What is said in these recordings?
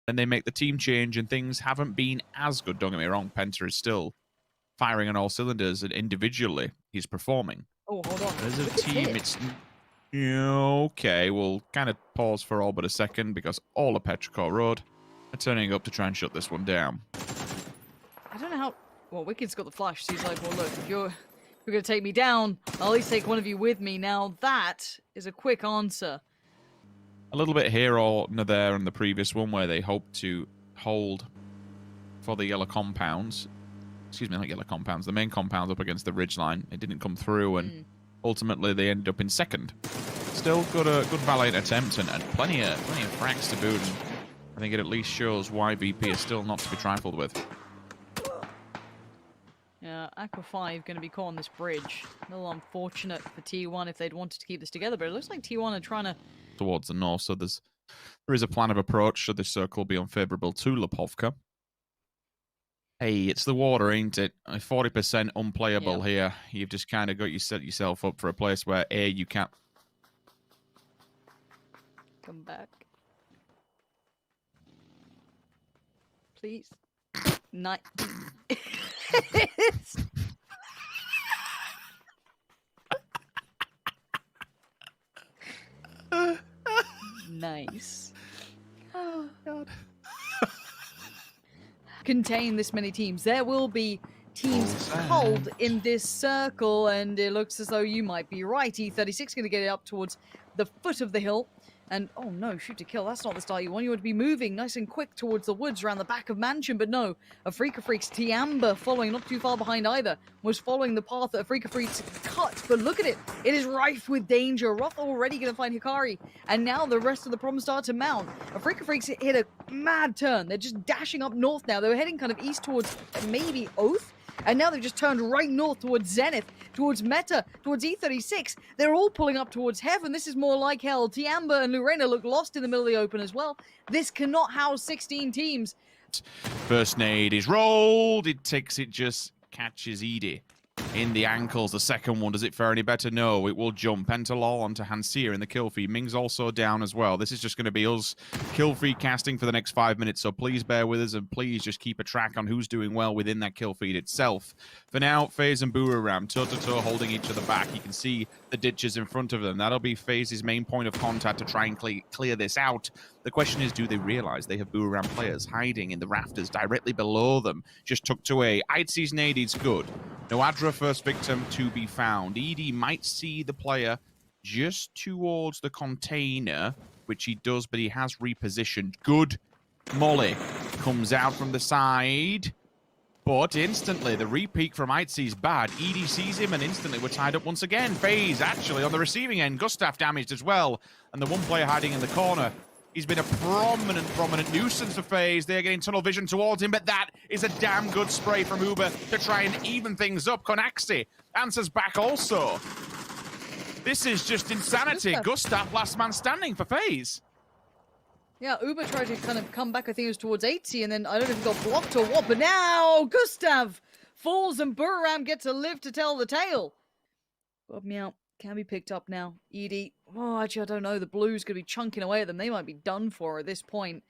then they make the team change, and things haven't been as good. Don't get me wrong, Penta is still firing on all cylinders, and individually, he's performing. Oh, hold on. As a team, it's... Okay, we'll kind of pause for all but a second, because all of Petrichor Road are turning up to try and shut this one down. I don't know how... Well, Wicked's got the flash, so he's like, well, look, if you're going to take me down, I'll at least take one of you with me. Now, that is a quick answer. A little bit here or there in the previous one, where they hoped to hold for the yellow compounds. Excuse me, not yellow compounds. The main compounds up against the ridgeline. It didn't come through, and ultimately they ended up in second. Still got a good valiant attempt, and plenty of frags to boot. And I think it at least shows why VP is still not to be trifled with. Yeah, Aqua 5 going to be caught on this bridge. A little unfortunate for T1 if they'd wanted to keep this together, but it looks like T1 are trying to... Towards the north, so there is a plan of approach should this circle be unfavorable to Lipovka. Hey, it's the water, ain't it? 40% unplayable here. You've just kind of got set yourself up for a place where you can't... Come back. Please. Nice. Nice. Oh, God. Contain this many teams. There will be teams culled in this circle, and it looks as though you might be right. E36 going to get it up towards the foot of the hill. And, oh no, shoot to kill. That's not the style you want. You want to be moving nice and quick towards the woods around the back of Mansion. But no, Afreeca Freecs, Tianba following, not too far behind either, was following the path that Afreeca Freecs cut. But look at it. It is rife with danger. Roth already going to find Hikari. And now the rest of the problems start to mount. Afreeca Freecs hit a mad turn. They're just dashing up north now. They were heading kind of east towards maybe Oath. And now they've just turned right north towards Zenith, towards Meta, towards E36. They're all pulling up towards Heaven. This is more like hell. Tianba and Lorena look lost in the middle of the open as well. This cannot house 16 teams. First nade is rolled. It just catches Edie in the ankles. The second one, does it fare any better? No, it will jump. Pentalol onto Hansia in the kill feed. Ming's also down as well. This is just going to be us kill feed casting for the next 5 minutes, so please bear with us, and please just keep a track on who's doing well within that kill feed itself. For now, FaZe and Buriram, toe-to-toe holding each other back. You can see the ditches in front of them. That'll be FaZe's main point of contact to try and clear this out. The question is, do they realize they have Buriram players hiding in the rafters directly below them, just tucked away? Aitzi's nade is good. No Adra first victim to be found. Edie might see the player just towards the container, which he does, but he has repositioned. Good molly comes out from the side, but instantly the repeat from Aitzi's bad. Edie sees him, and instantly we're tied up once again. FaZe actually on the receiving end. Gustav damaged as well, and the one player hiding in the corner. He's been a prominent nuisance for FaZe. They're getting tunnel vision towards him, but that is a damn good spray from Uber to try and even things up. Konaxi answers back also. This is just insanity. Gustav, last man standing for FaZe. Yeah, Uber tried to kind of come back, I think it was towards 80, and then I don't know if he got blocked or what, but now Gustav falls and Buriram get to live to tell the tale. Bob Meow can be picked up now. Edie, oh, actually, I don't know. The Blues going to be chunking away at them. They might be done for at this point.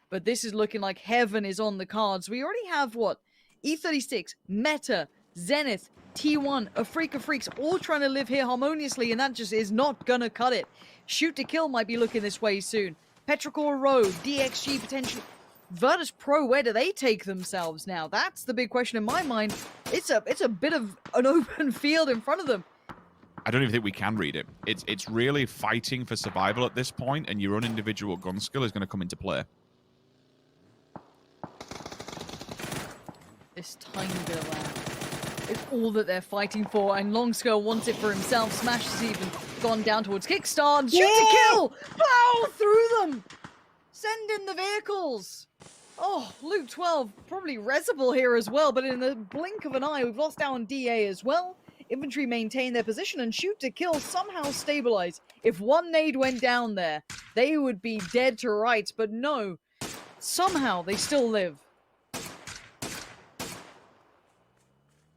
But this is looking like Heaven is on the cards. We already have, what? E36, Meta, Zenith, T1, Afreeca Freecs, all trying to live here harmoniously, and that just is not going to cut it. Shoot to Kill might be looking this way soon. Petrichor Road, DXG potentially. Virtus.pro, where do they take themselves now? That's the big question in my mind. It's a bit of an open field in front of them. I don't even think we can read it. It's really fighting for survival at this point, and your own individual gun skill is going to come into play. This tiny bit of land is all that they're fighting for, and Longskull wants it for himself. Smash has even gone down towards Kickstart. Shoot to kill! Plow through them! Send in the vehicles! Oh, Luke 12, probably Resable here as well, but in the blink of an eye, we've lost down DA as well. Infantry maintain their position, and Shoot to Kill somehow stabilize. If one nade went down there, they would be dead to rights, but no. Somehow, they still live.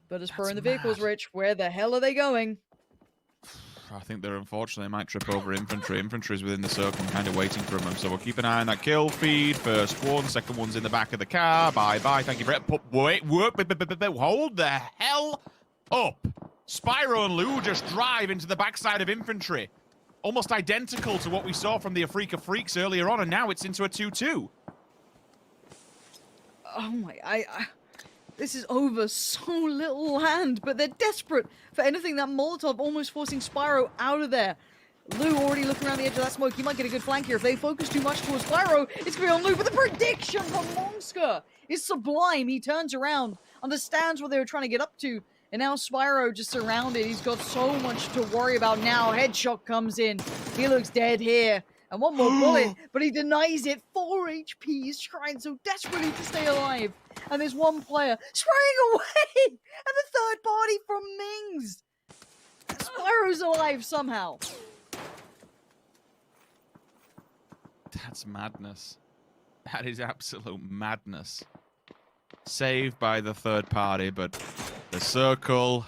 But as per in the vehicles, Rich, where the hell are they going? I think they're unfortunately might trip over Infantry. Infantry's within the circle and kind of waiting for them. So we'll keep an eye on that kill feed. First one, second one's in the back of the car. Bye-bye. Thank you for it. Wait, hold the hell up. Spyro and Lou just drive into the backside of Infantry. Almost identical to what we saw from the Afreeca Freecs earlier on, and now it's into a 2-2. Oh my, this is over so little land, but they're desperate for anything. That Molotov almost forcing Spyro out of there. Lou already looking around the edge of that smoke. He might get a good flank here. If they focus too much towards Spyro, it's going to be on Lou. But the prediction from Monska is sublime. He turns around, understands what they were trying to get up to, and now Spyro just surrounded. He's got so much to worry about now. Headshot comes in. He looks dead here. And one more bullet, but he denies it. 4 HP. He's trying so desperately to stay alive. And there's one player spraying away. And the third party from Mings. Spyro's alive somehow. That's madness. That is absolute madness. Saved by the third party, but the circle,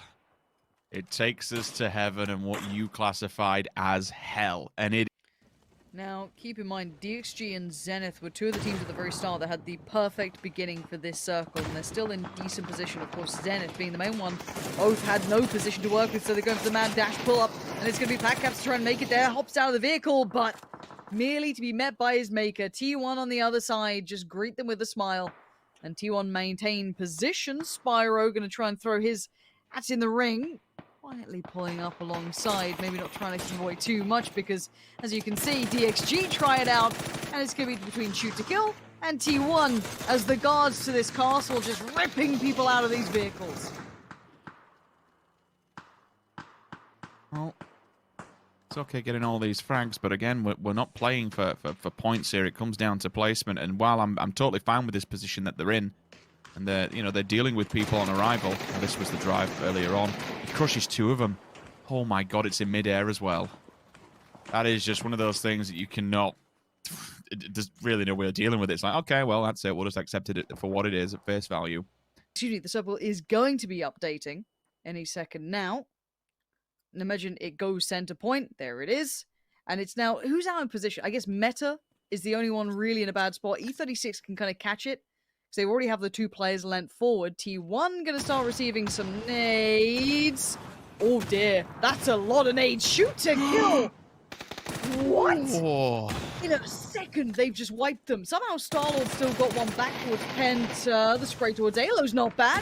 it takes us to heaven and what you classified as hell. And it. Now, keep in mind, DXG and Zenith were two of the teams at the very start that had the perfect beginning for this circle, and they're still in decent position. Of course, Zenith being the main one, both had no position to work with, so they're going for the man dash pull-up, and it's going to be Patcaps to try and make it there. Hops out of the vehicle, but merely to be met by his maker. T1 on the other side, just greet them with a smile, and T1 maintain position. Spyro going to try and throw his hat in the ring. Quietly pulling up alongside, maybe not trying to give away too much because, as you can see, DXG try it out, and it's going to be between shoot to kill and T1 as the guards to this castle just ripping people out of these vehicles. Well, it's okay getting all these frags, but again, we're not playing for points here. It comes down to placement, and while I'm totally fine with this position that they're in, and they're dealing with people on arrival. And this was the drive earlier on. He crushes 2 of them. Oh my god, it's in midair as well. That is just one of those things that you cannot. There's really no way of dealing with it. It's like, okay, well, that's it. We'll just accept it for what it is at face value. Excuse me, the circle is going to be updating any second now. And imagine it goes center point. There it is. And it's now, who's out in position? I guess Meta is the only one really in a bad spot. E36 can kind of catch it. So they already have the 2 players lent forward. T1 going to start receiving some nades. Oh dear, that's a lot of nades. Shoot to kill. What? Oh. In a second, they've just wiped them. Somehow Star-Lord still got one back towards Penta. The spray towards Halo's not bad.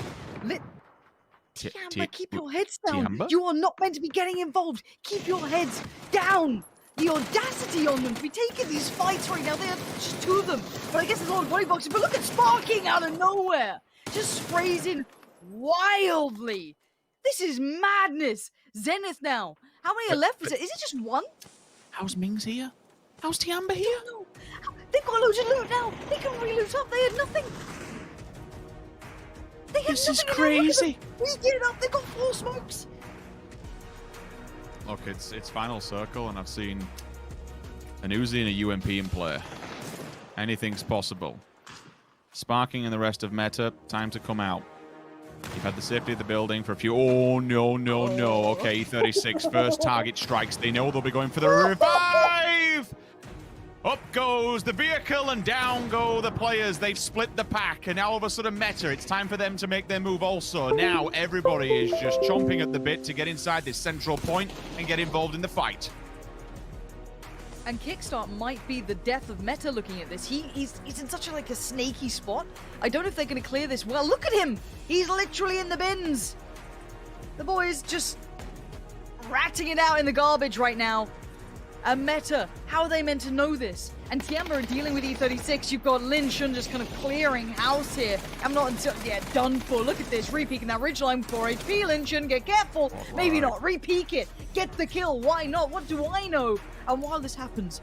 Tianba, keep your heads down. Tianba? You are not meant to be getting involved. Keep your heads down. The audacity on them to be taking these fights right now. They are just 2 of them. But I guess there's a lot of body boxing. But look at Sparking out of nowhere. Just sprays in wildly. This is madness. Zenith now. How many are left? Is it just 1? How's Mings here? How's Tianba here? No. They've got loads of loot now. They can re-loot up. They had nothing. They had This is nothing. crazy. We get it up. They got 4 smokes. Look, it's final circle, and I've seen an Uzi and a UMP in play. Anything's possible. Sparking and the rest of Meta, time to come out. You've had the safety of the building for a few. Oh, no, no, no. Okay, 36, first target strikes. They know they'll be going for the revive! Up goes the vehicle, and down go the players. They've split the pack, and now all of a sudden Meta, it's time for them to make their move also. Now everybody is just chomping at the bit to get inside this central point and get involved in the fight. And Kickstart might be the death of Meta looking at this. He's in such a snaky spot. I don't know if they're going to clear this well. Look at him! He's literally in the bins. The boys just ratting it out in the garbage right now. And Meta, how are they meant to know this? And Tianba are dealing with E36. You've got Lin Shun just kind of clearing house here. I'm not until, yeah, done for. Look at this, re-peeking that ridgeline, 4 HP. Lin Shun, get careful. Maybe not, re-peek it. Get the kill, why not? What do I know? And while this happens,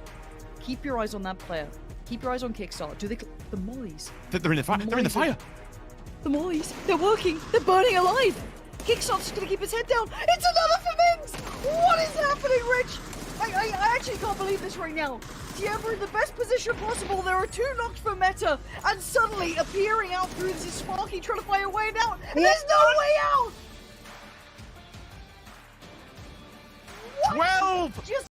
keep your eyes on that player. Keep your eyes on Kickstart. Do they, the mollies. They're in the fire. They're in the fire. The mollies, they're working. They're burning alive. Kickstart's just gonna keep his head down. It's another for Mings. What is happening, Rich? I actually can't believe this right now. Tianba in the best position possible. There are 2 knocks for Meta, and suddenly appearing out through this is Sparky trying to play a way out. And there's no way out. 12! Just